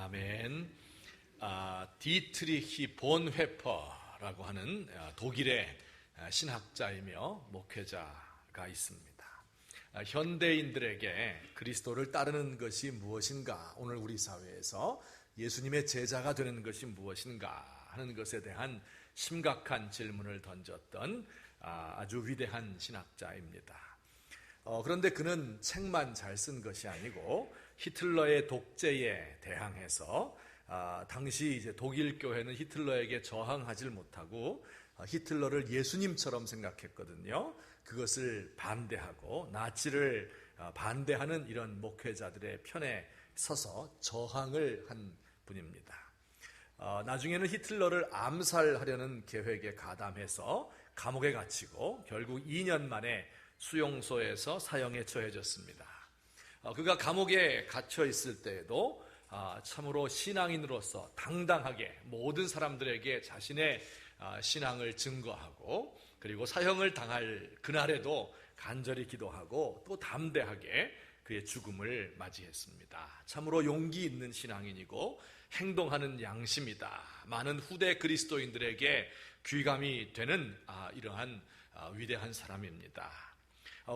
아멘. 디트리히 본회퍼라고 하는 독일의 신학자이며 목회자가 있습니다. 현대인들에게 그리스도를 따르는 것이 무엇인가, 오늘 우리 사회에서 예수님의 제자가 되는 것이 무엇인가 하는 것에 대한 심각한 질문을 던졌던 아주 위대한 신학자입니다. 그런데 그는 책만 잘 쓴 것이 아니고 히틀러의 독재에 대항해서 당시 이제 독일 교회는 히틀러에게 저항하지 못하고 히틀러를 예수님처럼 생각했거든요. 그것을 반대하고 나치를 반대하는 이런 목회자들의 편에 서서 저항을 한 분입니다. 나중에는 히틀러를 암살하려는 계획에 가담해서 감옥에 갇히고 결국 2년 만에 수용소에서 사형에 처해졌습니다. 그가 감옥에 갇혀 있을 때에도 참으로 신앙인으로서 당당하게 모든 사람들에게 자신의 신앙을 증거하고, 그리고 사형을 당할 그날에도 간절히 기도하고 또 담대하게 그의 죽음을 맞이했습니다. 참으로 용기 있는 신앙인이고 행동하는 양심이다. 많은 후대 그리스도인들에게 귀감이 되는 이러한 위대한 사람입니다.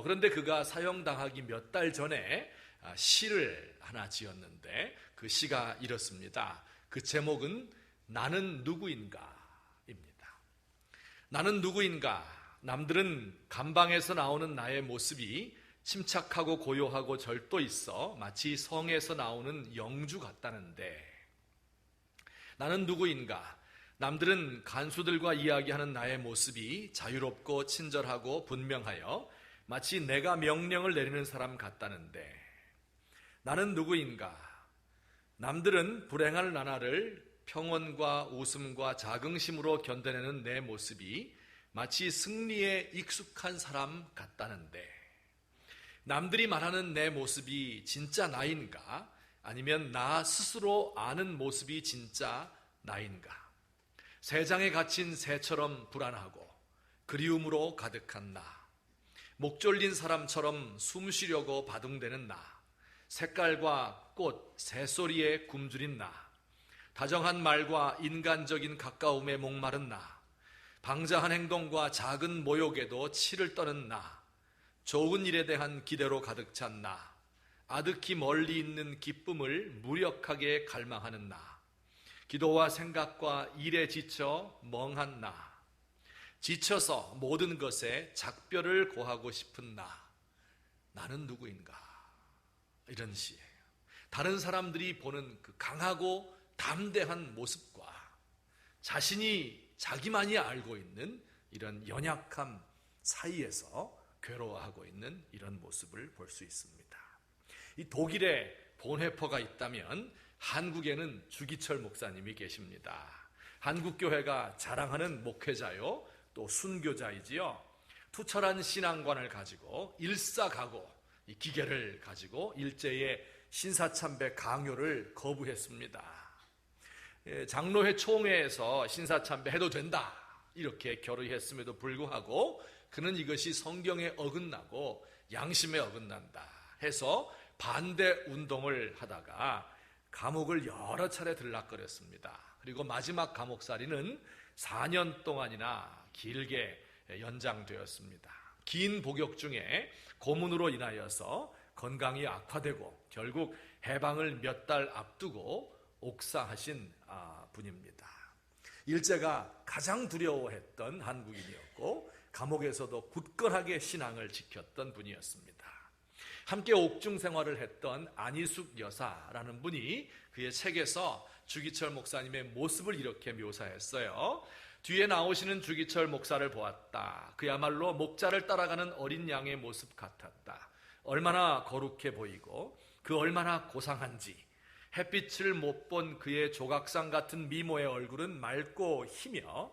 그런데 그가 사형당하기 몇 달 전에 시를 하나 지었는데 그 시가 이렇습니다. 그 제목은 나는 누구인가 입니다. 나는 누구인가. 남들은 감방에서 나오는 나의 모습이 침착하고 고요하고 절도 있어 마치 성에서 나오는 영주 같다는데, 나는 누구인가. 남들은 간수들과 이야기하는 나의 모습이 자유롭고 친절하고 분명하여 마치 내가 명령을 내리는 사람 같다는데, 나는 누구인가. 남들은 불행할 나날을 평온과 웃음과 자긍심으로 견뎌내는 내 모습이 마치 승리에 익숙한 사람 같다는데, 남들이 말하는 내 모습이 진짜 나인가, 아니면 나 스스로 아는 모습이 진짜 나인가. 새장에 갇힌 새처럼 불안하고 그리움으로 가득한 나, 목 졸린 사람처럼 숨 쉬려고 바둥대는 나, 색깔과 꽃, 새소리에 굶주린 나, 다정한 말과 인간적인 가까움에 목마른 나, 방자한 행동과 작은 모욕에도 치를 떠는 나, 좋은 일에 대한 기대로 가득 찬 나, 아득히 멀리 있는 기쁨을 무력하게 갈망하는 나, 기도와 생각과 일에 지쳐 멍한 나, 지쳐서 모든 것에 작별을 고하고 싶은 나, 나는 누구인가. 이런 시예요. 다른 사람들이 보는 그 강하고 담대한 모습과 자신이 자기만이 알고 있는 이런 연약함 사이에서 괴로워하고 있는 이런 모습을 볼 수 있습니다. 이 독일에 본회퍼가 있다면 한국에는 주기철 목사님이 계십니다. 한국교회가 자랑하는 목회자요, 또 순교자이지요. 투철한 신앙관을 가지고 일사각오, 이 기계를 가지고 일제의 신사참배 강요를 거부했습니다. 장로회 총회에서 신사참배 해도 된다 이렇게 결의했음에도 불구하고 그는 이것이 성경에 어긋나고 양심에 어긋난다 해서 반대 운동을 하다가 감옥을 여러 차례 들락거렸습니다. 그리고 마지막 감옥살이는 4년 동안이나 길게 연장되었습니다. 긴 복역 중에 고문으로 인하여서 건강이 악화되고 결국 해방을 몇 달 앞두고 옥사하신 분입니다. 일제가 가장 두려워했던 한국인이었고 감옥에서도 굳건하게 신앙을 지켰던 분이었습니다. 함께 옥중 생활을 했던 안희숙 여사라는 분이 그의 책에서 주기철 목사님의 모습을 이렇게 묘사했어요. 뒤에 나오시는 주기철 목사를 보았다. 그야말로 목자를 따라가는 어린 양의 모습 같았다. 얼마나 거룩해 보이고 그 얼마나 고상한지. 햇빛을 못 본 그의 조각상 같은 미모의 얼굴은 맑고 희며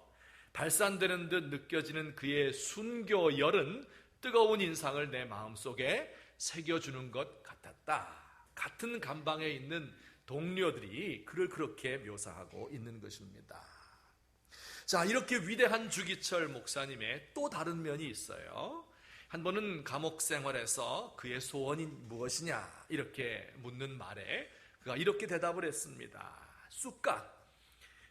발산되는 듯 느껴지는 그의 순교열은 뜨거운 인상을 내 마음속에 새겨주는 것 같았다. 같은 감방에 있는 동료들이 그를 그렇게 묘사하고 있는 것입니다. 자, 이렇게 위대한 주기철 목사님의 또 다른 면이 있어요. 한 번은 감옥 생활에서 그의 소원이 무엇이냐 이렇게 묻는 말에 그가 이렇게 대답을 했습니다. 쑥갓,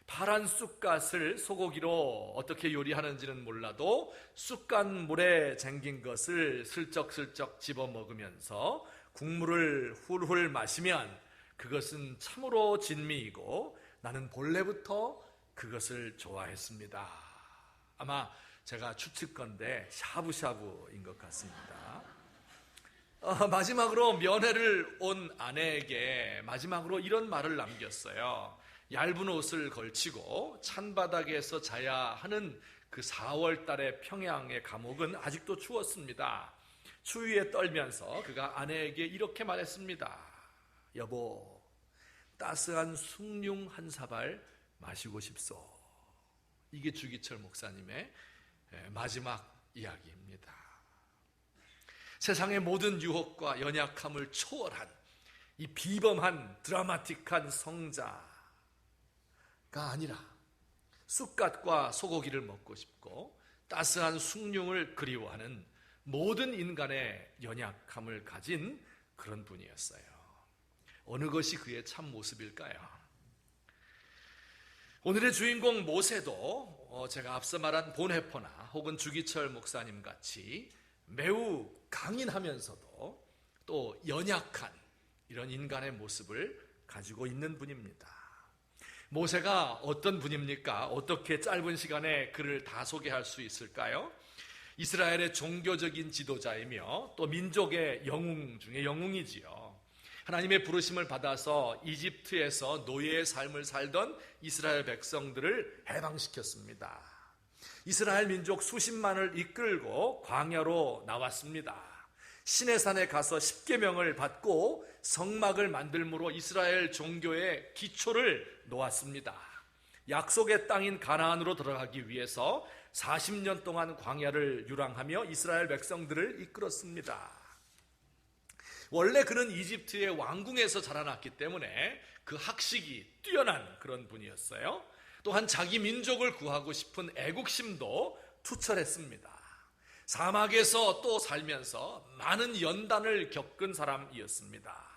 파란 쑥갓을 소고기로 어떻게 요리하는지는 몰라도 쑥갓물에 잠긴 것을 슬쩍슬쩍 집어 먹으면서 국물을 훌훌 마시면 그것은 참으로 진미이고 나는 본래부터 그것을 좋아했습니다. 아마 제가 추측건데 샤브샤브인 것 같습니다. 마지막으로 면회를 온 아내에게 마지막으로 이런 말을 남겼어요. 얇은 옷을 걸치고 찬바닥에서 자야 하는 그 4월 달의 평양의 감옥은 아직도 추웠습니다. 추위에 떨면서 그가 아내에게 이렇게 말했습니다. 여보, 따스한 숭늉 한 사발 마시고 싶소. 이게 주기철 목사님의 마지막 이야기입니다. 세상의 모든 유혹과 연약함을 초월한 이 비범한 드라마틱한 성자가 아니라 쑥갓과 소고기를 먹고 싶고 따스한 숭늉을 그리워하는 모든 인간의 연약함을 가진 그런 분이었어요. 어느 것이 그의 참 모습일까요? 오늘의 주인공 모세도 제가 앞서 말한 본해포나 혹은 주기철 목사님 같이 매우 강인하면서도 또 연약한 이런 인간의 모습을 가지고 있는 분입니다. 모세가 어떤 분입니까? 어떻게 짧은 시간에 그를 다 소개할 수 있을까요? 이스라엘의 종교적인 지도자이며 또 민족의 영웅 중에 영웅이지요. 하나님의 부르심을 받아서 이집트에서 노예의 삶을 살던 이스라엘 백성들을 해방시켰습니다. 이스라엘 민족 수십만을 이끌고 광야로 나왔습니다. 시내산에 가서 십계명을 받고 성막을 만들므로 이스라엘 종교의 기초를 놓았습니다. 약속의 땅인 가나안으로 들어가기 위해서 40년 동안 광야를 유랑하며 이스라엘 백성들을 이끌었습니다. 원래 그는 이집트의 왕궁에서 자라났기 때문에 그 학식이 뛰어난 그런 분이었어요. 또한 자기 민족을 구하고 싶은 애국심도 투철했습니다. 사막에서 또 살면서 많은 연단을 겪은 사람이었습니다.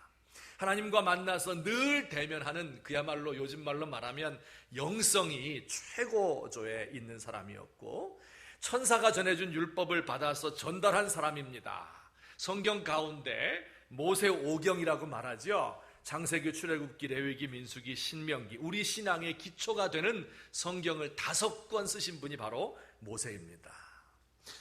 하나님과 만나서 늘 대면하는 그야말로 요즘 말로 말하면 영성이 최고조에 있는 사람이었고 천사가 전해준 율법을 받아서 전달한 사람입니다. 성경 가운데 모세 오경이라고 말하죠. 창세기, 출애굽기, 레위기, 민수기, 신명기, 우리 신앙의 기초가 되는 성경을 5권 쓰신 분이 바로 모세입니다.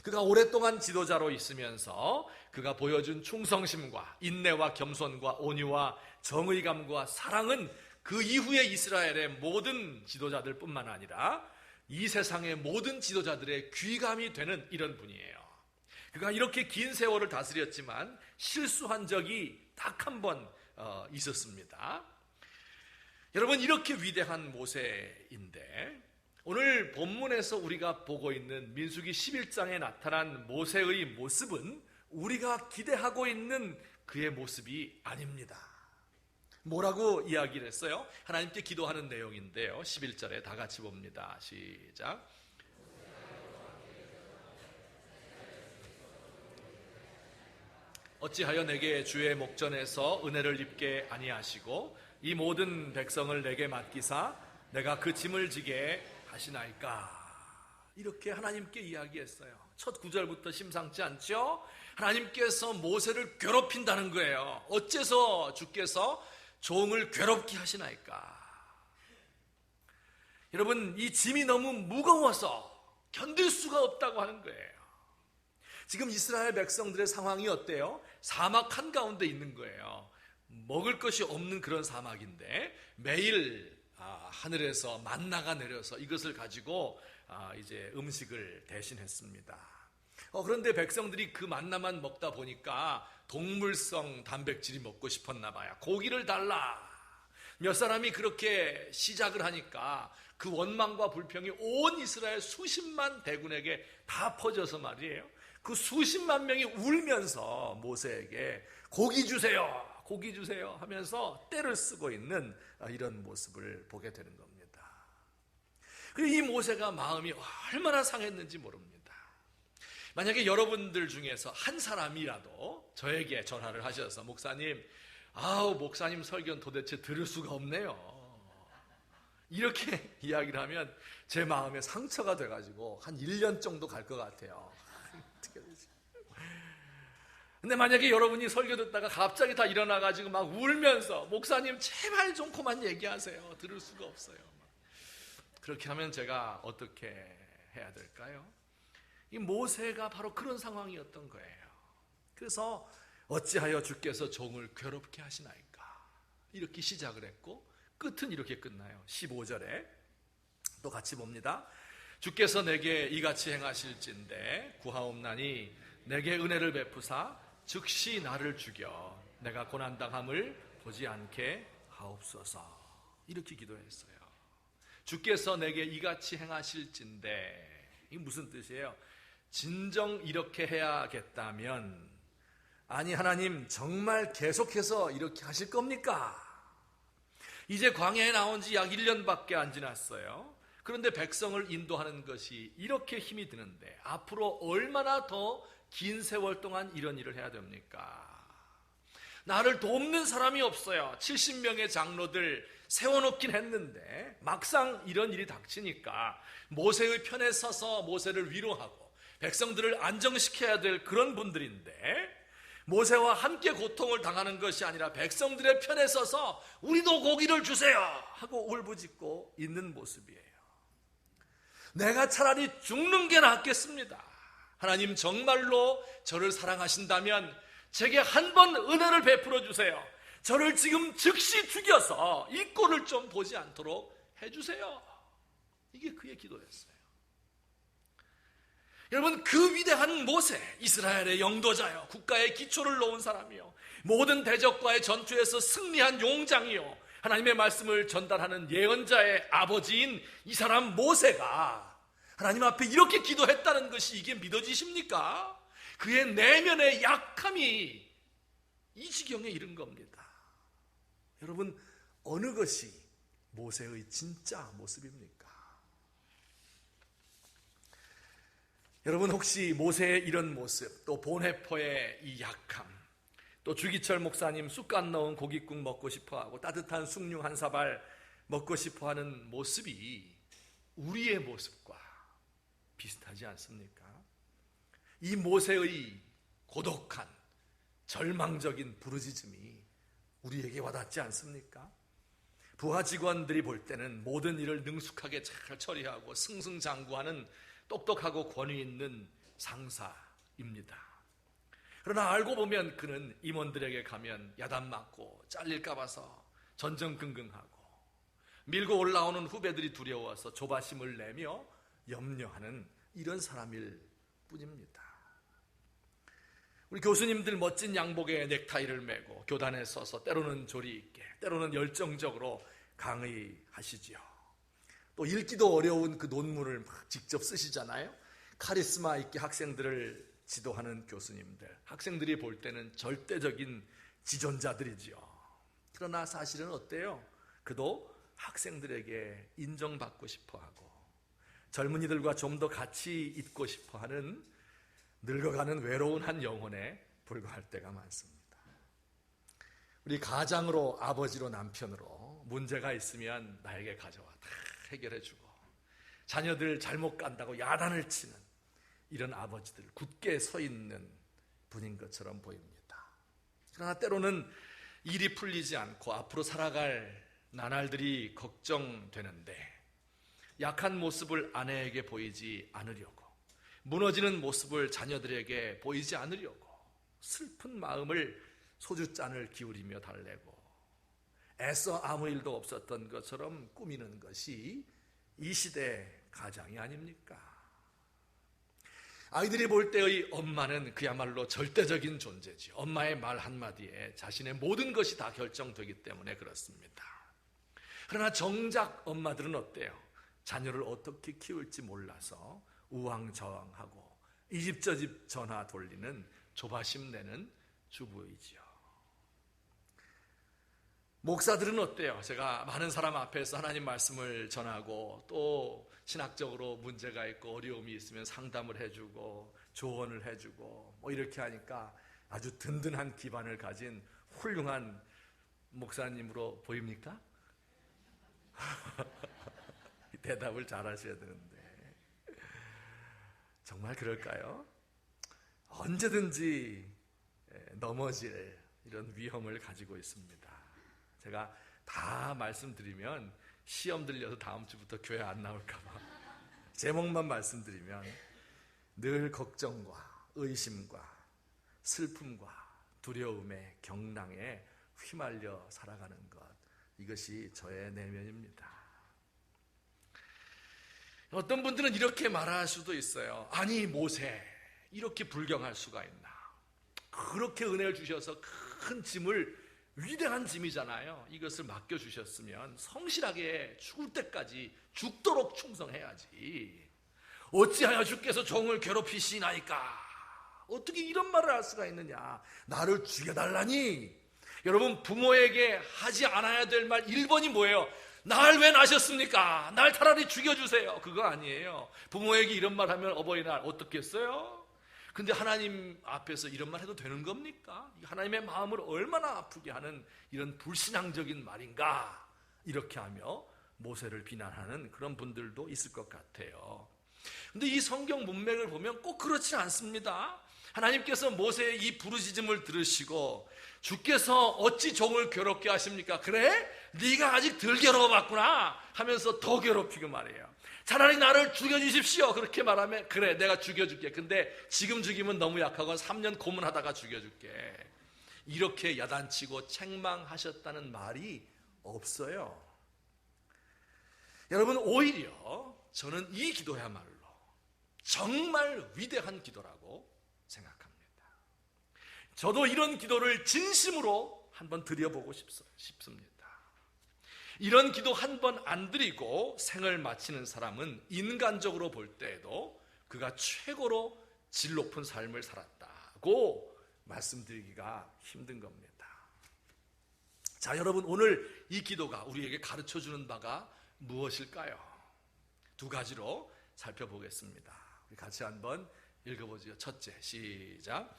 그가 오랫동안 지도자로 있으면서 그가 보여준 충성심과 인내와 겸손과 온유와 정의감과 사랑은 그 이후에 이스라엘의 모든 지도자들 뿐만 아니라 이 세상의 모든 지도자들의 귀감이 되는 이런 분이에요. 그가 이렇게 긴 세월을 다스렸지만 실수한 적이 딱 한 번 있었습니다. 여러분, 이렇게 위대한 모세인데 오늘 본문에서 우리가 보고 있는 민수기 11장에 나타난 모세의 모습은 우리가 기대하고 있는 그의 모습이 아닙니다. 뭐라고 이야기를 했어요? 하나님께 기도하는 내용인데요. 11절에 다 같이 봅니다. 시작. 어찌하여 내게 주의 목전에서 은혜를 입게 아니하시고 이 모든 백성을 내게 맡기사 내가 그 짐을 지게 하시나이까. 이렇게 하나님께 이야기했어요. 첫 구절부터 심상치 않죠? 하나님께서 모세를 괴롭힌다는 거예요. 어째서 주께서 종을 괴롭게 하시나이까. 여러분, 이 짐이 너무 무거워서 견딜 수가 없다고 하는 거예요. 지금 이스라엘 백성들의 상황이 어때요? 사막 한가운데 있는 거예요. 먹을 것이 없는 그런 사막인데 매일 하늘에서 만나가 내려서 이것을 가지고 이제 음식을 대신했습니다. 그런데 백성들이 그 만나만 먹다 보니까 동물성 단백질이 먹고 싶었나 봐요. 고기를 달라. 몇 사람이 그렇게 시작을 하니까 그 원망과 불평이 온 이스라엘 수십만 대군에게 다 퍼져서 말이에요. 그 수십만 명이 울면서 모세에게 고기 주세요, 고기 주세요 하면서 떼를 쓰고 있는 이런 모습을 보게 되는 겁니다. 그리고 이 모세가 마음이 얼마나 상했는지 모릅니다. 만약에 여러분들 중에서 한 사람이라도 저에게 전화를 하셔서 목사님, 아우, 목사님 설교는 도대체 들을 수가 없네요. 이렇게 이야기를 하면 제 마음에 상처가 돼가지고 한 1년 정도 갈 것 같아요. 어떻게 되지? 근데 만약에 여러분이 설교 듣다가 갑자기 다 일어나가지고 막 울면서 목사님 제발 좀 그만 얘기하세요. 들을 수가 없어요. 그렇게 하면 제가 어떻게 해야 될까요? 이 모세가 바로 그런 상황이었던 거예요. 그래서 어찌하여 주께서 종을 괴롭게 하시나이까? 이렇게 시작을 했고 끝은 이렇게 끝나요. 15절에 또 같이 봅니다. 주께서 내게 이같이 행하실진대 구하옵나니 내게 은혜를 베푸사 즉시 나를 죽여 내가 고난당함을 보지 않게 하옵소서. 이렇게 기도했어요. 주께서 내게 이같이 행하실진대, 이게 무슨 뜻이에요? 진정 이렇게 해야겠다면, 아니 하나님 정말 계속해서 이렇게 하실 겁니까? 이제 광야에 나온 지 약 1년밖에 안 지났어요. 그런데 백성을 인도하는 것이 이렇게 힘이 드는데 앞으로 얼마나 더 긴 세월 동안 이런 일을 해야 됩니까? 나를 돕는 사람이 없어요. 70명의 장로들 세워놓긴 했는데 막상 이런 일이 닥치니까 모세의 편에 서서 모세를 위로하고 백성들을 안정시켜야 될 그런 분들인데 모세와 함께 고통을 당하는 것이 아니라 백성들의 편에 서서 우리도 고기를 주세요 하고 울부짖고 있는 모습이에요. 내가 차라리 죽는 게 낫겠습니다. 하나님 정말로 저를 사랑하신다면 제게 한 번 은혜를 베풀어 주세요. 저를 지금 즉시 죽여서 이 꼴을 좀 보지 않도록 해주세요. 이게 그의 기도였어요. 여러분, 그 위대한 모세, 이스라엘의 영도자요, 국가의 기초를 놓은 사람이요, 모든 대적과의 전투에서 승리한 용장이요, 하나님의 말씀을 전달하는 예언자의 아버지인 이 사람 모세가 하나님 앞에 이렇게 기도했다는 것이 이게 믿어지십니까? 그의 내면의 약함이 이 지경에 이른 겁니다. 여러분, 어느 것이 모세의 진짜 모습입니까? 여러분, 혹시 모세의 이런 모습, 또 본해포의 이 약함, 또 주기철 목사님 쑥갓 넣은 고깃국 먹고 싶어하고 따뜻한 숭늉 한 사발 먹고 싶어하는 모습이 우리의 모습과 비슷하지 않습니까? 이 모세의 고독한 절망적인 부르짖음이 우리에게 와닿지 않습니까? 부하 직원들이 볼 때는 모든 일을 능숙하게 잘 처리하고 승승장구하는 똑똑하고 권위 있는 상사입니다. 그러나 알고 보면 그는 임원들에게 가면 야단 맞고 잘릴까 봐서 전전긍긍하고 밀고 올라오는 후배들이 두려워서 조바심을 내며 염려하는 이런 사람일 뿐입니다. 우리 교수님들 멋진 양복에 넥타이를 메고 교단에 서서 때로는 조리 있게, 때로는 열정적으로 강의하시지요. 또 읽기도 어려운 그 논문을 막 직접 쓰시잖아요. 카리스마 있게 학생들을 지도하는 교수님들, 학생들이 볼 때는 절대적인 지존자들이지요. 그러나 사실은 어때요? 그도 학생들에게 인정받고 싶어하고 젊은이들과 좀 더 같이 있고 싶어하는 늙어가는 외로운 한 영혼에 불과할 때가 많습니다. 우리 가장으로, 아버지로, 남편으로 문제가 있으면 나에게 가져와 다 해결해주고, 자녀들 잘못 간다고 야단을 치는 이런 아버지들, 굳게 서 있는 분인 것처럼 보입니다. 그러나 때로는 일이 풀리지 않고 앞으로 살아갈 나날들이 걱정되는데 약한 모습을 아내에게 보이지 않으려고, 무너지는 모습을 자녀들에게 보이지 않으려고 슬픈 마음을 소주잔을 기울이며 달래고 애써 아무 일도 없었던 것처럼 꾸미는 것이 이 시대 가장이 아닙니까? 아이들이 볼 때의 엄마는 그야말로 절대적인 존재지. 엄마의 말 한마디에 자신의 모든 것이 다 결정되기 때문에 그렇습니다. 그러나 정작 엄마들은 어때요? 자녀를 어떻게 키울지 몰라서 우왕좌왕하고 이 집 저 집 전화 돌리는 조바심 내는 주부이지요. 목사들은 어때요? 제가 많은 사람 앞에서 하나님 말씀을 전하고 또 신학적으로 문제가 있고 어려움이 있으면 상담을 해주고 조언을 해주고 뭐 이렇게 하니까 아주 든든한 기반을 가진 훌륭한 목사님으로 보입니까? 대답을 잘 하셔야 되는데 정말 그럴까요? 언제든지 넘어질 이런 위험을 가지고 있습니다. 제가 다 말씀드리면 시험 들려서 다음 주부터 교회 안 나올까 봐 제목만 말씀드리면 늘 걱정과 의심과 슬픔과 두려움의 경랑에 휘말려 살아가는 것, 이것이 저의 내면입니다. 어떤 분들은 이렇게 말할 수도 있어요. 아니, 모세 이렇게 불경할 수가 있나? 그렇게 은혜를 주셔서 큰 짐을, 위대한 짐이잖아요. 이것을 맡겨주셨으면 성실하게 죽을 때까지 죽도록 충성해야지. 어찌하여 주께서 종을 괴롭히시나이까? 어떻게 이런 말을 할 수가 있느냐? 나를 죽여달라니? 여러분, 부모에게 하지 않아야 될 말 1번이 뭐예요? 날 왜 낳으셨습니까? 날 차라리 죽여주세요. 그거 아니에요. 부모에게 이런 말 하면 어버이날 어떻겠어요? 근데 하나님 앞에서 이런 말 해도 되는 겁니까? 하나님의 마음을 얼마나 아프게 하는 이런 불신앙적인 말인가? 이렇게 하며 모세를 비난하는 그런 분들도 있을 것 같아요. 근데 이 성경 문맥을 보면 꼭 그렇지 않습니다. 하나님께서 모세의 이 부르짖음을 들으시고 주께서 어찌 종을 괴롭게 하십니까? 그래? 네가 아직 덜 괴로워봤구나 하면서 더 괴롭히고 말이에요. 차라리 나를 죽여주십시오. 그렇게 말하면 그래, 내가 죽여줄게. 근데 지금 죽이면 너무 약하고 3년 고문하다가 죽여줄게. 이렇게 야단치고 책망하셨다는 말이 없어요. 여러분, 오히려 저는 이 기도야말로 정말 위대한 기도라고 생각합니다. 저도 이런 기도를 진심으로 한번 드려보고 싶습니다. 이런 기도 한 번 안 드리고 생을 마치는 사람은 인간적으로 볼 때에도 그가 최고로 질 높은 삶을 살았다고 말씀드리기가 힘든 겁니다. 자, 여러분, 오늘 이 기도가 우리에게 가르쳐주는 바가 무엇일까요? 두 가지로 살펴보겠습니다. 우리 같이 한번 읽어보죠. 첫째, 시작.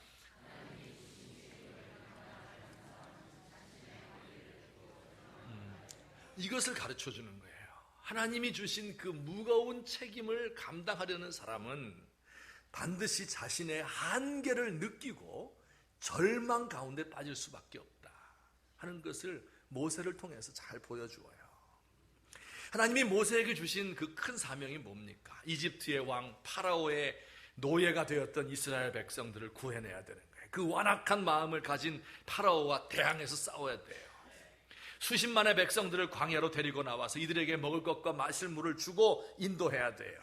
이것을 가르쳐주는 거예요. 하나님이 주신 그 무거운 책임을 감당하려는 사람은 반드시 자신의 한계를 느끼고 절망 가운데 빠질 수밖에 없다 하는 것을 모세를 통해서 잘 보여주어요. 하나님이 모세에게 주신 그 큰 사명이 뭡니까? 이집트의 왕 파라오의 노예가 되었던 이스라엘 백성들을 구해내야 되는 거예요. 그 완악한 마음을 가진 파라오와 대항해서 싸워야 돼요. 수십만의 백성들을 광야로 데리고 나와서 이들에게 먹을 것과 마실 물을 주고 인도해야 돼요.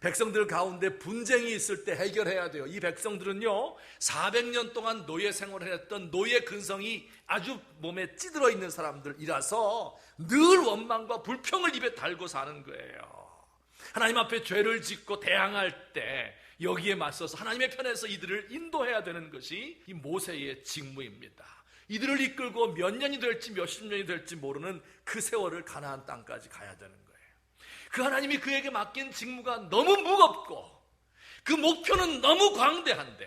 백성들 가운데 분쟁이 있을 때 해결해야 돼요. 이 백성들은요, 400년 동안 노예 생활을 했던 노예 근성이 아주 몸에 찌들어 있는 사람들이라서 늘 원망과 불평을 입에 달고 사는 거예요. 하나님 앞에 죄를 짓고 대항할 때 여기에 맞서서 하나님의 편에서 이들을 인도해야 되는 것이 이 모세의 직무입니다. 이들을 이끌고 몇 년이 될지 몇십 년이 될지 모르는 그 세월을 가나안 땅까지 가야 되는 거예요. 그 하나님이 그에게 맡긴 직무가 너무 무겁고 그 목표는 너무 광대한데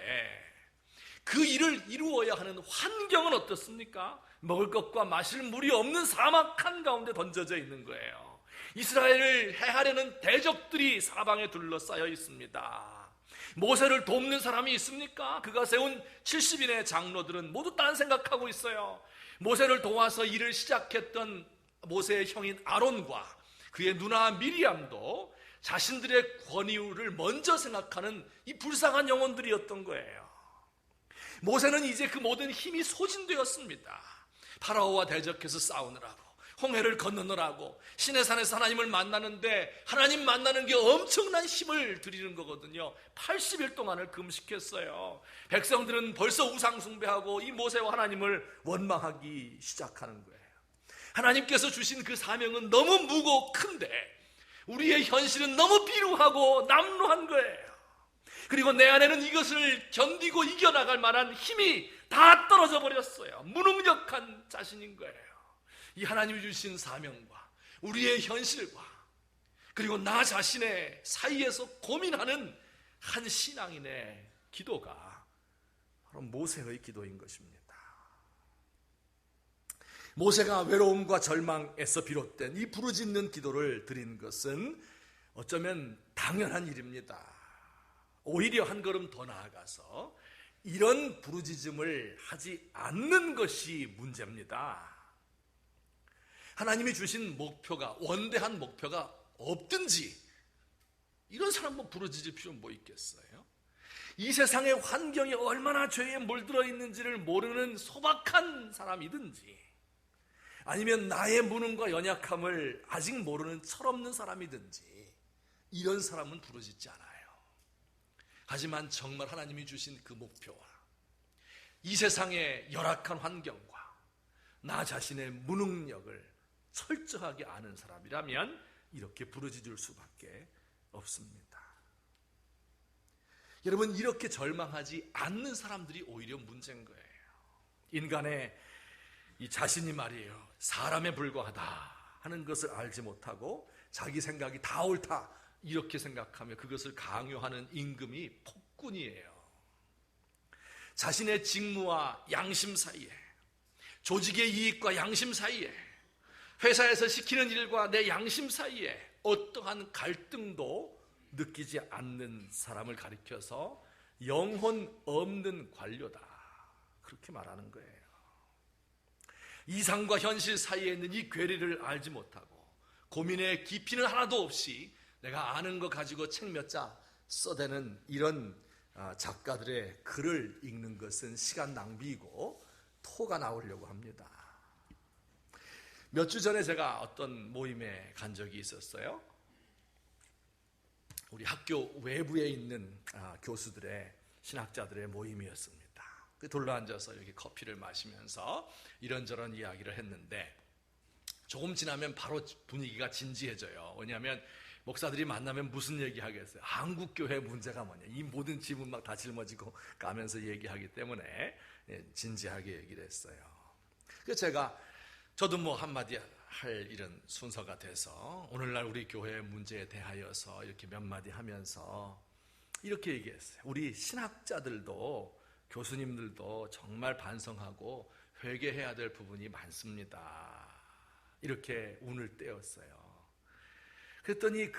그 일을 이루어야 하는 환경은 어떻습니까? 먹을 것과 마실 물이 없는 사막 한가운데 던져져 있는 거예요. 이스라엘을 해하려는 대적들이 사방에 둘러싸여 있습니다. 모세를 돕는 사람이 있습니까? 그가 세운 70인의 장로들은 모두 딴 생각하고 있어요. 모세를 도와서 일을 시작했던 모세의 형인 아론과 그의 누나 미리암도 자신들의 권위를 먼저 생각하는 이 불쌍한 영혼들이었던 거예요. 모세는 이제 그 모든 힘이 소진되었습니다. 파라오와 대적해서 싸우느라고, 홍해를 건너느라고, 시내산에서 하나님을 만나는데 하나님 만나는 게 엄청난 힘을 들이는 거거든요. 80일 동안을 금식했어요. 백성들은 벌써 우상 숭배하고 이 모세와 하나님을 원망하기 시작하는 거예요. 하나님께서 주신 그 사명은 너무 무겁고 큰데 우리의 현실은 너무 비루하고 남루한 거예요. 그리고 내 안에는 이것을 견디고 이겨나갈 만한 힘이 다 떨어져 버렸어요. 무능력한 자신인 거예요. 이 하나님이 주신 사명과 우리의 현실과 그리고 나 자신의 사이에서 고민하는 한 신앙인의 기도가 바로 모세의 기도인 것입니다. 모세가 외로움과 절망에서 비롯된 이 부르짖는 기도를 드린 것은 어쩌면 당연한 일입니다. 오히려 한 걸음 더 나아가서 이런 부르짖음을 하지 않는 것이 문제입니다. 하나님이 주신 목표가, 원대한 목표가 없든지 이런 사람 뭐 부르짖을 필요 뭐 있겠어요? 이 세상의 환경이 얼마나 죄에 물들어 있는지를 모르는 소박한 사람이든지, 아니면 나의 무능과 연약함을 아직 모르는 철없는 사람이든지, 이런 사람은 부르짖지 않아요. 하지만 정말 하나님이 주신 그 목표와 이 세상의 열악한 환경과 나 자신의 무능력을 철저하게 아는 사람이라면 이렇게 부르짖을 수밖에 없습니다. 여러분, 이렇게 절망하지 않는 사람들이 오히려 문제인 거예요. 인간의 이 자신이 말이에요, 사람에 불과하다 하는 것을 알지 못하고 자기 생각이 다 옳다 이렇게 생각하며 그것을 강요하는 임금이 폭군이에요. 자신의 직무와 양심 사이에, 조직의 이익과 양심 사이에, 회사에서 시키는 일과 내 양심 사이에 어떠한 갈등도 느끼지 않는 사람을 가리켜서 영혼 없는 관료다, 그렇게 말하는 거예요. 이상과 현실 사이에 있는 이 괴리를 알지 못하고 고민의 깊이는 하나도 없이 내가 아는 거 가지고 책 몇 자 써대는 이런 작가들의 글을 읽는 것은 시간 낭비이고 토가 나오려고 합니다. 몇 주 전에 제가 어떤 모임에 간 적이 있었어요. 우리 학교 외부에 있는 교수들의, 신학자들의 모임이었습니다. 둘러앉아서 이렇게 커피를 마시면서 이런저런 이야기를 했는데 조금 지나면 바로 분위기가 진지해져요. 왜냐하면 목사들이 만나면 무슨 얘기하겠어요? 한국교회 문제가 뭐냐, 이 모든 지문 막 다 짊어지고 가면서 얘기하기 때문에 진지하게 얘기를 했어요. 그래서 저도 뭐 한마디 할 이런 순서가 돼서 오늘날 우리 교회의 문제에 대하여서 이렇게 몇 마디 하면서 이렇게 얘기했어요. 우리 신학자들도, 교수님들도 정말 반성하고 회개해야 될 부분이 많습니다. 이렇게 운을 떼었어요. 그랬더니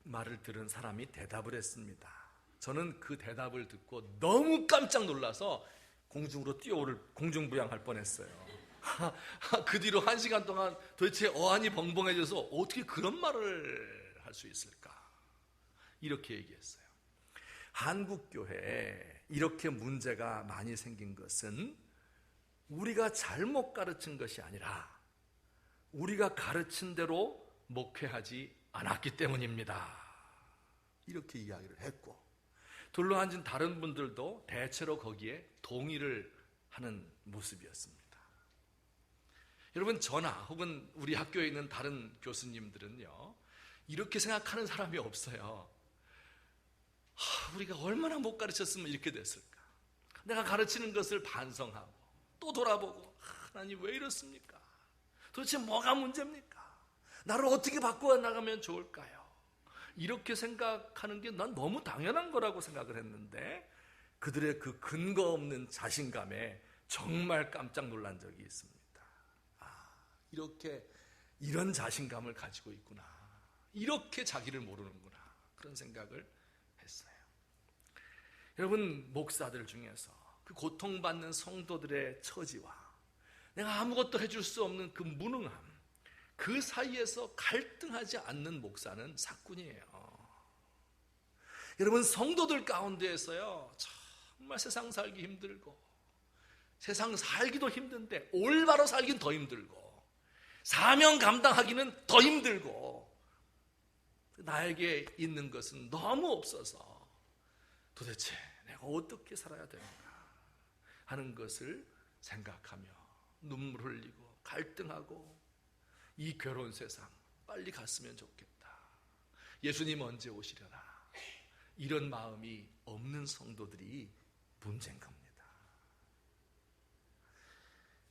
말을 들은 사람이 대답을 했습니다. 저는 그 대답을 듣고 너무 깜짝 놀라서 공중으로 뛰어오를, 공중부양할 뻔했어요. 그 뒤로 1시간 동안 도대체 어안이 벙벙해져서 어떻게 그런 말을 할 수 있을까? 이렇게 얘기했어요. 한국교회에 이렇게 문제가 많이 생긴 것은 우리가 잘못 가르친 것이 아니라 우리가 가르친 대로 목회하지 않았기 때문입니다. 이렇게 이야기를 했고, 둘러앉은 다른 분들도 대체로 거기에 동의를 하는 모습이었습니다. 여러분, 저나 혹은 우리 학교에 있는 다른 교수님들은요, 이렇게 생각하는 사람이 없어요. 우리가 얼마나 못 가르쳤으면 이렇게 됐을까? 내가 가르치는 것을 반성하고 또 돌아보고, 하나님 왜 이렇습니까? 도대체 뭐가 문제입니까? 나를 어떻게 바꾸어 나가면 좋을까요? 이렇게 생각하는 게 난 너무 당연한 거라고 생각을 했는데 그들의 그 근거 없는 자신감에 정말 깜짝 놀란 적이 있습니다. 이런 자신감을 가지고 있구나, 이렇게 자기를 모르는구나, 그런 생각을 했어요. 여러분, 목사들 중에서 그 고통받는 성도들의 처지와 내가 아무것도 해줄 수 없는 그 무능함, 그 사이에서 갈등하지 않는 목사는 사꾼이에요. 여러분, 성도들 가운데에서요, 정말 세상 살기 힘들고 세상 살기도 힘든데 올바로 살긴 더 힘들고 사명 감당하기는 더 힘들고 나에게 있는 것은 너무 없어서 도대체 내가 어떻게 살아야 되는가 하는 것을 생각하며 눈물 흘리고 갈등하고, 이 괴로운 세상 빨리 갔으면 좋겠다, 예수님 언제 오시려나, 이런 마음이 없는 성도들이 문제인 겁니다.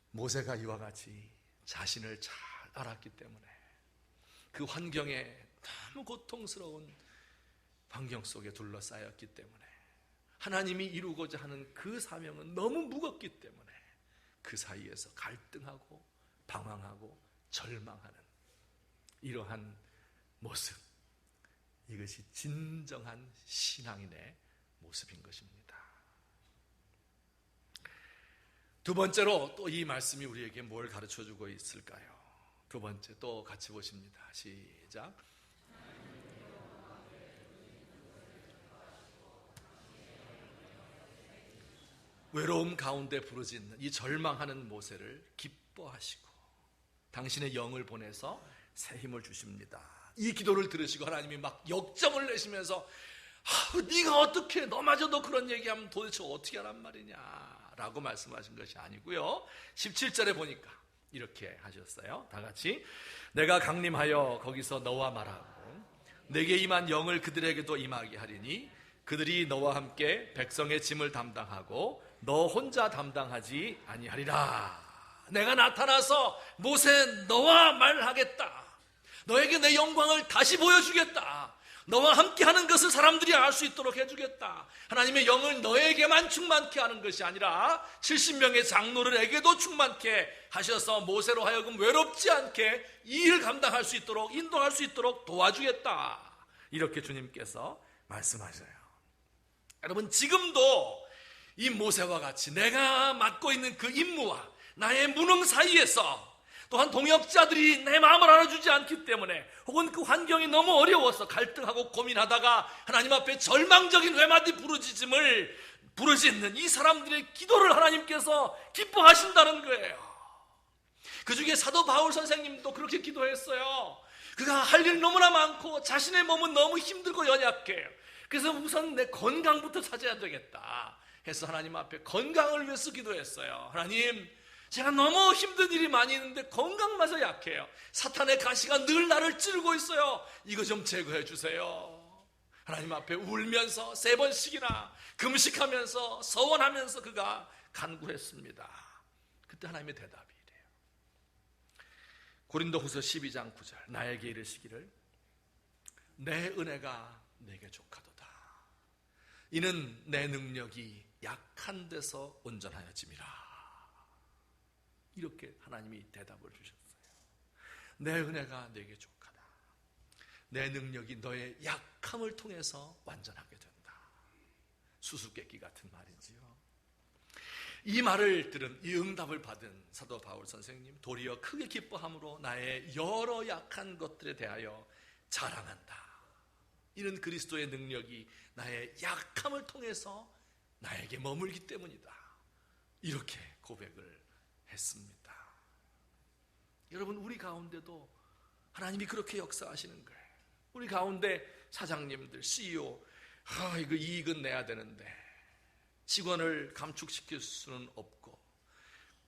모세가 이와 같이 자신을 잘 알았기 때문에 그 환경에 너무 고통스러운 환경 속에 둘러싸였기 때문에 하나님이 이루고자 하는 그 사명은 너무 무겁기 때문에 그 사이에서 갈등하고 방황하고 절망하는 이러한 모습, 이것이 진정한 신앙인의 모습인 것입니다. 두 번째로 또 이 말씀이 우리에게 뭘 가르쳐주고 있을까요? 두 번째 또 같이 보십니다. 시작. 외로움 가운데 부르짖는 이 절망하는 모세를 기뻐하시고 당신의 영을 보내서 새 힘을 주십니다. 이 기도를 들으시고 하나님이 막 역정을 내시면서 네가 어떻게, 너마저도 그런 얘기하면 도대체 어떻게 하란 말이냐 라고 말씀하신 것이 아니고요, 17절에 보니까 이렇게 하셨어요. 다 같이. 내가 강림하여 거기서 너와 말하고 내게 임한 영을 그들에게도 임하게 하리니 그들이 너와 함께 백성의 짐을 담당하고 너 혼자 담당하지 아니하리라. 내가 나타나서 모세 너와 말하겠다. 너에게 내 영광을 다시 보여주겠다. 너와 함께하는 것을 사람들이 알 수 있도록 해주겠다. 하나님의 영을 너에게만 충만케 하는 것이 아니라 70명의 장로들에게도 충만케 하셔서 모세로 하여금 외롭지 않게 이 일을 감당할 수 있도록, 인도할 수 있도록 도와주겠다. 이렇게 주님께서 말씀하셔요. 여러분, 지금도 이 모세와 같이 내가 맡고 있는 그 임무와 나의 무능 사이에서 또한 동역자들이 내 마음을 알아주지 않기 때문에 혹은 그 환경이 너무 어려워서 갈등하고 고민하다가 하나님 앞에 절망적인 외마디 부르짖는 이 사람들의 기도를 하나님께서 기뻐하신다는 거예요. 그 중에 사도 바울 선생님도 그렇게 기도했어요. 그가 할 일 너무나 많고 자신의 몸은 너무 힘들고 연약해요. 그래서 우선 내 건강부터 찾아야 되겠다 해서 하나님 앞에 건강을 위해서 기도했어요. 하나님, 제가 너무 힘든 일이 많이 있는데 건강마저 약해요. 사탄의 가시가 늘 나를 찌르고 있어요. 이거 좀 제거해 주세요. 하나님 앞에 울면서 3번씩이나 금식하면서 서원하면서 그가 간구했습니다. 그때 하나님의 대답이 이래요. 고린도후서 12장 9절. 나에게 이르시기를 내 은혜가 내게 족하도다. 이는 내 능력이 약한 데서 온전하여짐이라. 이렇게 하나님이 대답을 주셨어요. 내 은혜가 내게 족하다. 내 능력이 너의 약함을 통해서 완전하게 된다. 수수께끼 같은 말이지요. 이 말을 들은, 이 응답을 받은 사도 바울 선생님, 도리어 크게 기뻐함으로 나의 여러 약한 것들에 대하여 자랑한다. 이는 그리스도의 능력이 나의 약함을 통해서 나에게 머물기 때문이다. 이렇게 고백을 했습니다. 여러분, 우리 가운데도 하나님이 그렇게 역사하시는 거예요. 우리 가운데 사장님들, CEO, 이거 이익은 내야 되는데 직원을 감축시킬 수는 없고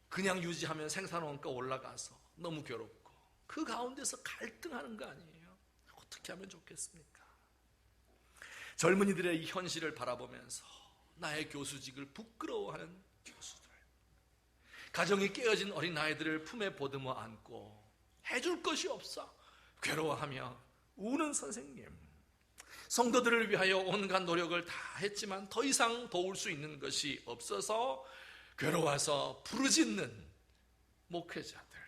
그냥 유지하면 생산원가 올라가서 너무 괴롭고 그 가운데서 갈등하는 거 아니에요? 어떻게 하면 좋겠습니까? 젊은이들의 이 현실을 바라보면서 나의 교수직을 부끄러워하는 교수들, 가정이 깨어진 어린아이들을 품에 보듬어 안고 해줄 것이 없어 괴로워하며 우는 선생님, 성도들을 위하여 온갖 노력을 다 했지만 더 이상 도울 수 있는 것이 없어서 괴로워서 부르짖는 목회자들,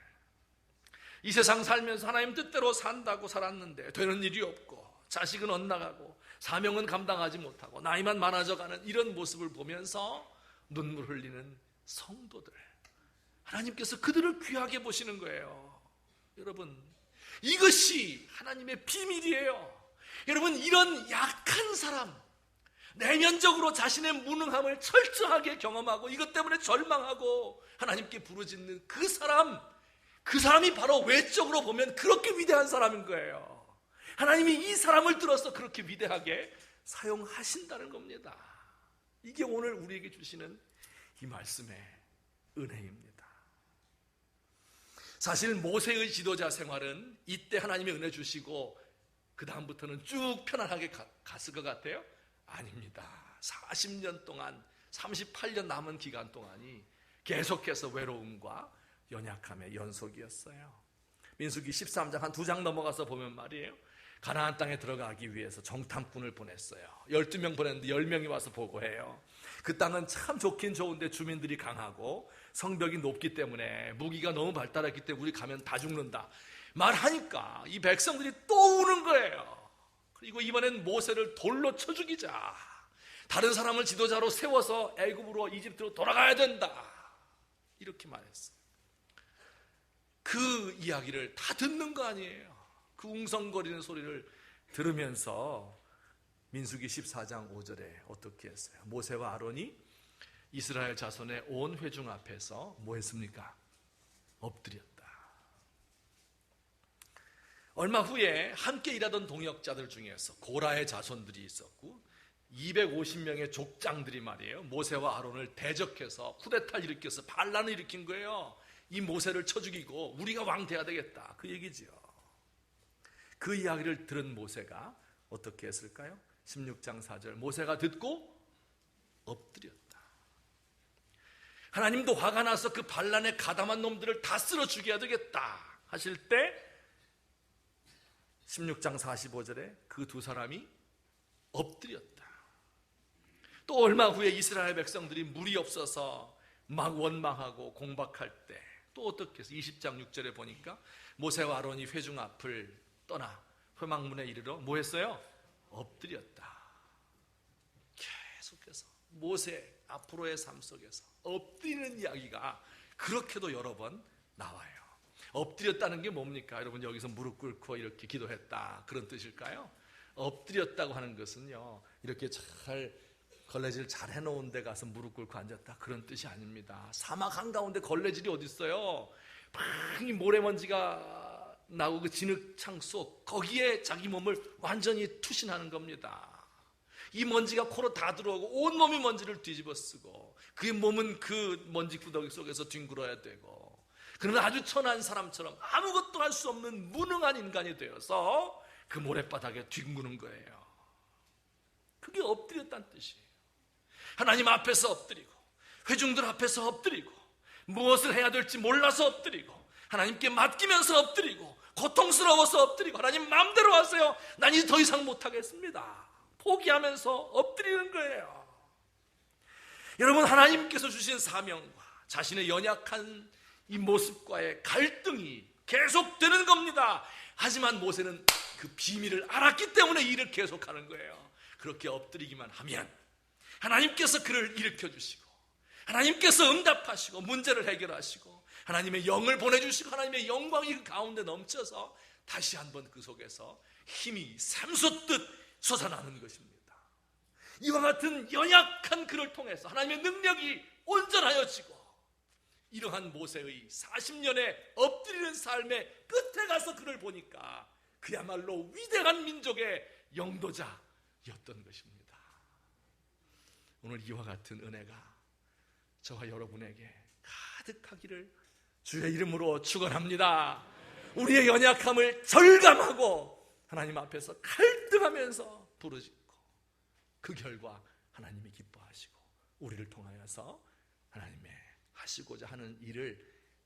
이 세상 살면서 하나님 뜻대로 산다고 살았는데 되는 일이 없고 자식은 엇나가고 사명은 감당하지 못하고 나이만 많아져가는 이런 모습을 보면서 눈물 흘리는 성도들, 하나님께서 그들을 귀하게 보시는 거예요. 여러분, 이것이 하나님의 비밀이에요. 여러분, 이런 약한 사람, 내면적으로 자신의 무능함을 철저하게 경험하고 이것 때문에 절망하고 하나님께 부르짖는 그 사람이 바로 외적으로 보면 그렇게 위대한 사람인 거예요. 하나님이 이 사람을 들어서 그렇게 위대하게 사용하신다는 겁니다. 이게 오늘 우리에게 주시는 이 말씀의 은혜입니다. 사실 모세의 지도자 생활은 이때 하나님의 은혜 주시고 그 다음부터는 쭉 편안하게 갔을 것 같아요? 아닙니다. 40년 동안, 38년 남은 기간 동안이 계속해서 외로움과 연약함의 연속이었어요. 민수기 13장 한 2장 넘어가서 보면 말이에요, 가나안 땅에 들어가기 위해서 정탐꾼을 보냈어요. 12명 보냈는데 10명이 와서 보고해요. 그 땅은 참 좋긴 좋은데 주민들이 강하고 성벽이 높기 때문에 무기가 너무 발달했기 때문에 우리 가면 다 죽는다 말하니까 이 백성들이 또 우는 거예요. 그리고 이번엔 모세를 돌로 쳐 죽이자, 다른 사람을 지도자로 세워서 애굽으로, 이집트로 돌아가야 된다, 이렇게 말했어요. 그 이야기를 다 듣는 거 아니에요. 그 웅성거리는 소리를 들으면서 민수기 14장 5절에 어떻게 했어요? 모세와 아론이 이스라엘 자손의 온 회중 앞에서 뭐 했습니까? 엎드렸다. 얼마 후에 함께 일하던 동역자들 중에서 고라의 자손들이 있었고 250명의 족장들이 말이에요, 모세와 아론을 대적해서 쿠데타를 일으켜서 반란을 일으킨 거예요. 이 모세를 쳐 죽이고 우리가 왕 돼야 되겠다, 그 얘기지요. 그 이야기를 들은 모세가 어떻게 했을까요? 16장 4절, 모세가 듣고 엎드렸다. 하나님도 화가 나서 그 반란에 가담한 놈들을 다 쓸어 죽여야 되겠다 하실 때 16장 45절에 그 두 사람이 엎드렸다. 또 얼마 후에 이스라엘 백성들이 물이 없어서 막 원망하고 공박할 때 또 어떻게 해서 20장 6절에 보니까 모세와 아론이 회중 앞을 떠나 회막문에 이르러 뭐 했어요? 엎드렸다. 계속해서 모세 앞으로의 삶 속에서 엎드리는 이야기가 그렇게도 여러 번 나와요. 엎드렸다는 게 뭡니까? 여러분, 여기서 무릎 꿇고 이렇게 기도했다, 그런 뜻일까요? 엎드렸다고 하는 것은요, 이렇게 잘 걸레질 잘 해놓은 데 가서 무릎 꿇고 앉았다, 그런 뜻이 아닙니다. 사막 한가운데 걸레질이 어디 있어요? 막 이 모래먼지가 나고 그 진흙창 속, 거기에 자기 몸을 완전히 투신하는 겁니다. 이 먼지가 코로 다 들어오고 온몸이 먼지를 뒤집어 쓰고 그의 몸은 그 먼지 구더기 속에서 뒹굴어야 되고, 그러나 아주 천한 사람처럼 아무것도 할 수 없는 무능한 인간이 되어서 그 모래바닥에 뒹구는 거예요. 그게 엎드렸다는 뜻이에요. 하나님 앞에서 엎드리고 회중들 앞에서 엎드리고 무엇을 해야 될지 몰라서 엎드리고 하나님께 맡기면서 엎드리고 고통스러워서 엎드리고 하나님 마음대로 하세요, 난 이제 더 이상 못하겠습니다, 포기하면서 엎드리는 거예요. 여러분, 하나님께서 주신 사명과 자신의 연약한 이 모습과의 갈등이 계속되는 겁니다. 하지만 모세는 그 비밀을 알았기 때문에 일을 계속하는 거예요. 그렇게 엎드리기만 하면 하나님께서 그를 일으켜주시고 하나님께서 응답하시고 문제를 해결하시고 하나님의 영을 보내주시고 하나님의 영광이 그 가운데 넘쳐서 다시 한번 그 속에서 힘이 샘솟듯 솟아나는 것입니다. 이와 같은 연약한 그를 통해서 하나님의 능력이 온전하여지고, 이러한 모세의 40년의 엎드리는 삶의 끝에 가서 그를 보니까 그야말로 위대한 민족의 영도자였던 것입니다. 오늘 이와 같은 은혜가 저와 여러분에게 가득하기를 주의 이름으로 축원합니다. 우리의 연약함을 절감하고 하나님 앞에서 갈등하면서 부르짖고 그 결과 하나님이 기뻐하시고 우리를 통하여서 하나님의 하시고자 하는 일을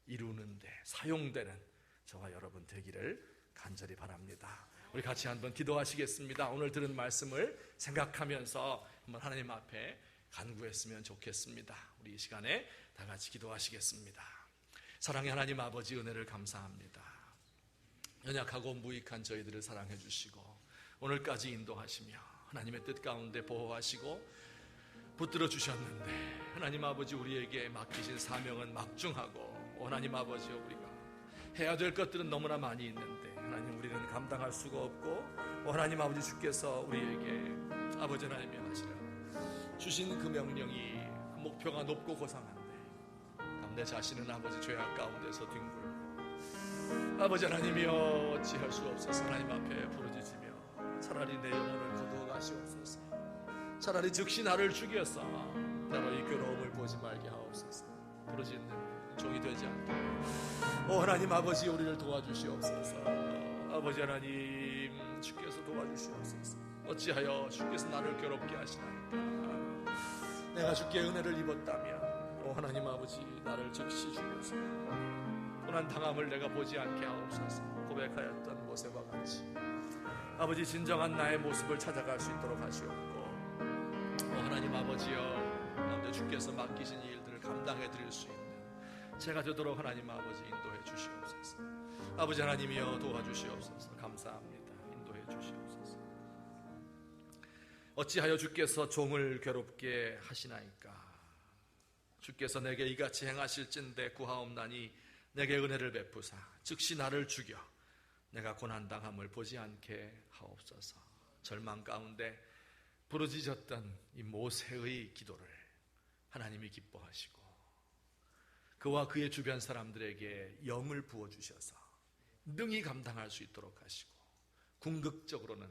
이루는데 사용되는 저와 여러분 되기를 간절히 바랍니다. 우리 같이 한번 기도하시겠습니다. 오늘 들은 말씀을 생각하면서 한번 하나님 앞에 간구했으면 좋겠습니다. 우리 이 시간에 다 같이 기도하시겠습니다. 사랑의 하나님 아버지, 은혜를 감사합니다. 연약하고 무익한 저희들을 사랑해 주시고 오늘까지 인도하시며 하나님의 뜻 가운데 보호하시고 붙들어 주셨는데, 하나님 아버지, 우리에게 맡기신 사명은 막중하고 하나님 아버지, 우리가 해야 될 것들은 너무나 많이 있는데 하나님, 우리는 감당할 수가 없고 하나님 아버지, 주께서 우리에게 아버지 하나님이 하시라 주신 그 명령이, 그 목표가 높고 고상한데 내 자신은 아버지 죄악 가운데서 뒹굴고 아버지 하나님이여 어찌할 수 없어서 하나님 앞에 부르짖으며 차라리 내 영혼을 거두어 가시옵소서, 차라리 즉시 나를 죽여서 나로 이 괴로움을 보지 말게 하옵소서, 부르짖는 종이 되지 않게 하나님 아버지, 우리를 도와주시옵소서. 아버지 하나님, 주께서 도와주시옵소서. 어찌하여 주께서 나를 괴롭게 하시나이까? 내가 주께 은혜를 입었다면 하나님 아버지, 나를 즉시 죽여서 고난당함을 내가 보지 않게 하옵소서. 고백하였던 모세와 같이 아버지 진정한 나의 모습을 찾아갈 수 있도록 하시옵고, 하나님 아버지여, 가운데 주께서 맡기신 일들을 감당해 드릴 수 있는 제가 되도록 하나님 아버지 인도해 주시옵소서. 아버지 하나님이여 도와주시옵소서. 감사합니다. 인도해 주시옵소서. 어찌하여 주께서 종을 괴롭게 하시나이까? 주께서 내게 이같이 행하실진대 구하옵나니 내게 은혜를 베푸사 즉시 나를 죽여 내가 고난당함을 보지 않게 하옵소서. 절망 가운데 부르짖었던 이 모세의 기도를 하나님이 기뻐하시고 그와 그의 주변 사람들에게 영을 부어주셔서 능히 감당할 수 있도록 하시고, 궁극적으로는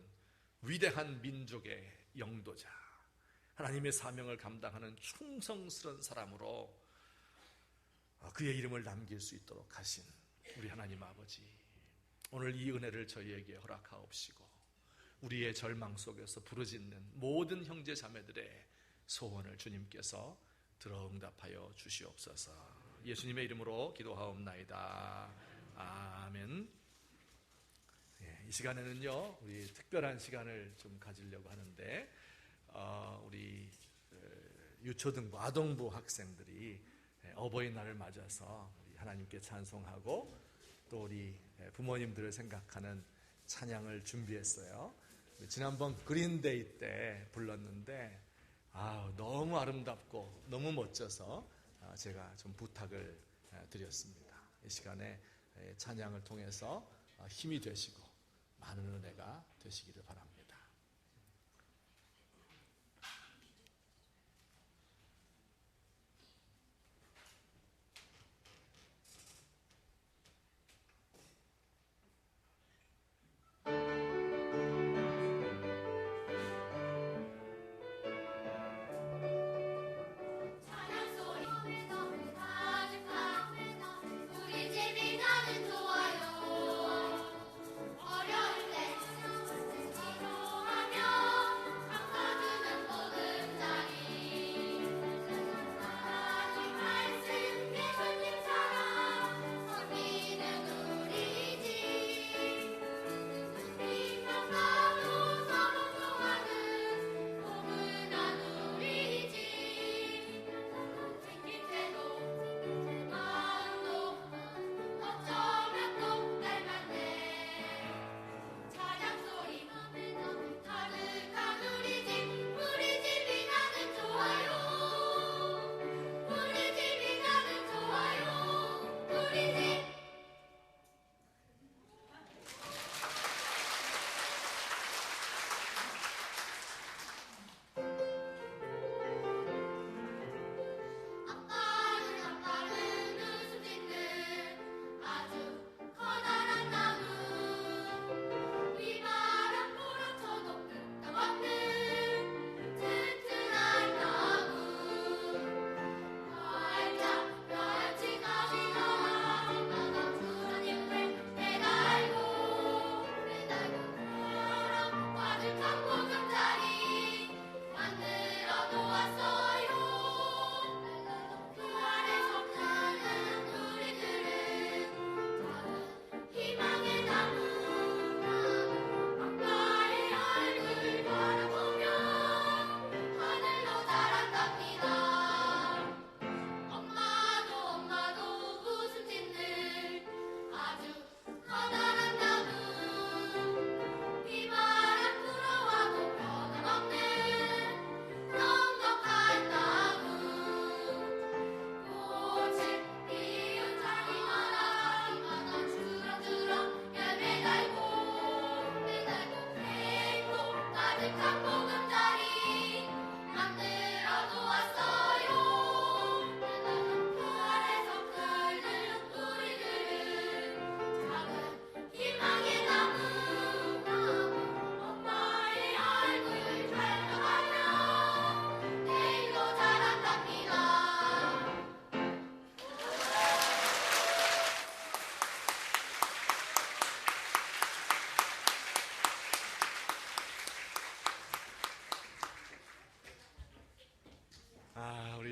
위대한 민족의 영도자, 하나님의 사명을 감당하는 충성스러운 사람으로 그의 이름을 남길 수 있도록 하신 우리 하나님 아버지, 오늘 이 은혜를 저희에게 허락하옵시고 우리의 절망 속에서 부르짖는 모든 형제 자매들의 소원을 주님께서 들어 응답하여 주시옵소서. 예수님의 이름으로 기도하옵나이다. 아멘. 이 시간에는요, 우리 특별한 시간을 좀 가지려고 하는데, 우리 유초등부, 아동부 학생들이 어버이날을 맞아서 하나님께 찬송하고 또 우리 부모님들을 생각하는 찬양을 준비했어요. 지난번 그린데이 때 불렀는데 너무 아름답고 너무 멋져서 제가 좀 부탁을 드렸습니다. 이 시간에 찬양을 통해서 힘이 되시고 많은 은혜가 되시기를 바랍니다.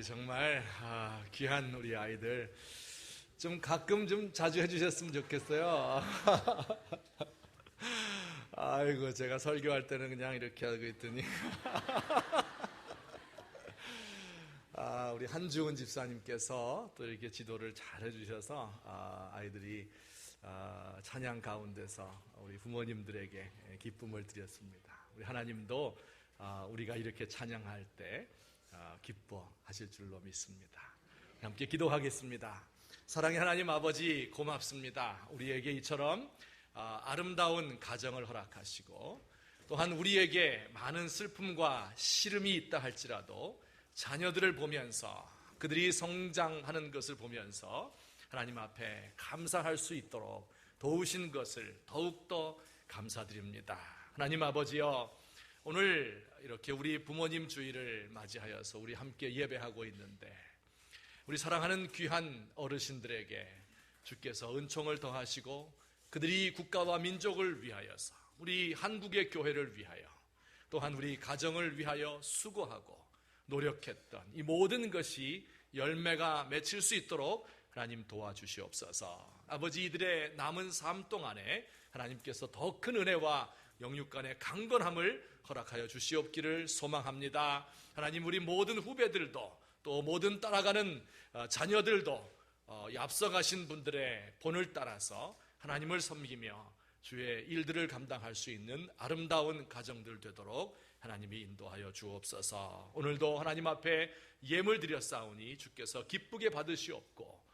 정말 귀한 우리 아이들, 좀 가끔 좀 자주 해주셨으면 좋겠어요. 아이고, 제가 설교할 때는 그냥 이렇게 하고 있더니. 우리 한주은 집사님께서 또 이렇게 지도를 잘 해주셔서 아이들이 찬양 가운데서 우리 부모님들에게 기쁨을 드렸습니다. 우리 하나님도 우리가 이렇게 찬양할 때 기뻐하실 줄로 믿습니다. 함께 기도하겠습니다. 사랑의 하나님 아버지, 고맙습니다. 우리에게 이처럼 아름다운 가정을 허락하시고 또한 우리에게 많은 슬픔과 시름이 있다 할지라도 자녀들을 보면서 그들이 성장하는 것을 보면서 하나님 앞에 감사할 수 있도록 도우신 것을 더욱더 감사드립니다. 하나님 아버지여, 오늘 이렇게 우리 부모님 주일을 맞이하여서 우리 함께 예배하고 있는데 우리 사랑하는 귀한 어르신들에게 주께서 은총을 더하시고 그들이 국가와 민족을 위하여서 우리 한국의 교회를 위하여 또한 우리 가정을 위하여 수고하고 노력했던 이 모든 것이 열매가 맺힐 수 있도록 하나님 도와주시옵소서. 아버지, 이들의 남은 삶 동안에 하나님께서 더 큰 은혜와 영육간의 강건함을 허락하여 주시옵기를 소망합니다. 하나님, 우리 모든 후배들도 또 모든 따라가는 자녀들도 앞서가신 분들의 본을 따라서 하나님을 섬기며 주의 일들을 감당할 수 있는 아름다운 가정들 되도록 하나님이 인도하여 주옵소서. 오늘도 하나님 앞에 예물 드렸사오니 주께서 기쁘게 받으시옵고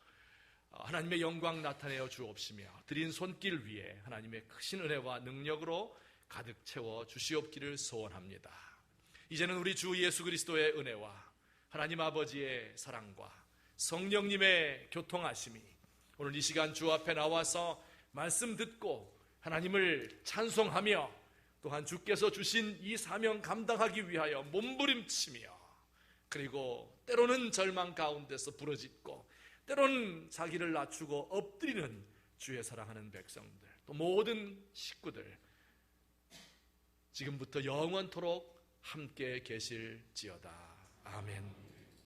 하나님의 영광 나타내어 주옵시며 드린 손길 위에 하나님의 크신 은혜와 능력으로 가득 채워 주시옵기를 소원합니다. 이제는 우리 주 예수 그리스도의 은혜와 하나님 아버지의 사랑과 성령님의 교통하심이 오늘 이 시간 주 앞에 나와서 말씀 듣고 하나님을 찬송하며 또한 주께서 주신 이 사명 감당하기 위하여 몸부림치며 그리고 때로는 절망 가운데서 부르짖고 때로는 자기를 낮추고 엎드리는 주의 사랑하는 백성들, 또 모든 식구들 지금부터 영원토록 함께 계실지어다. 아멘.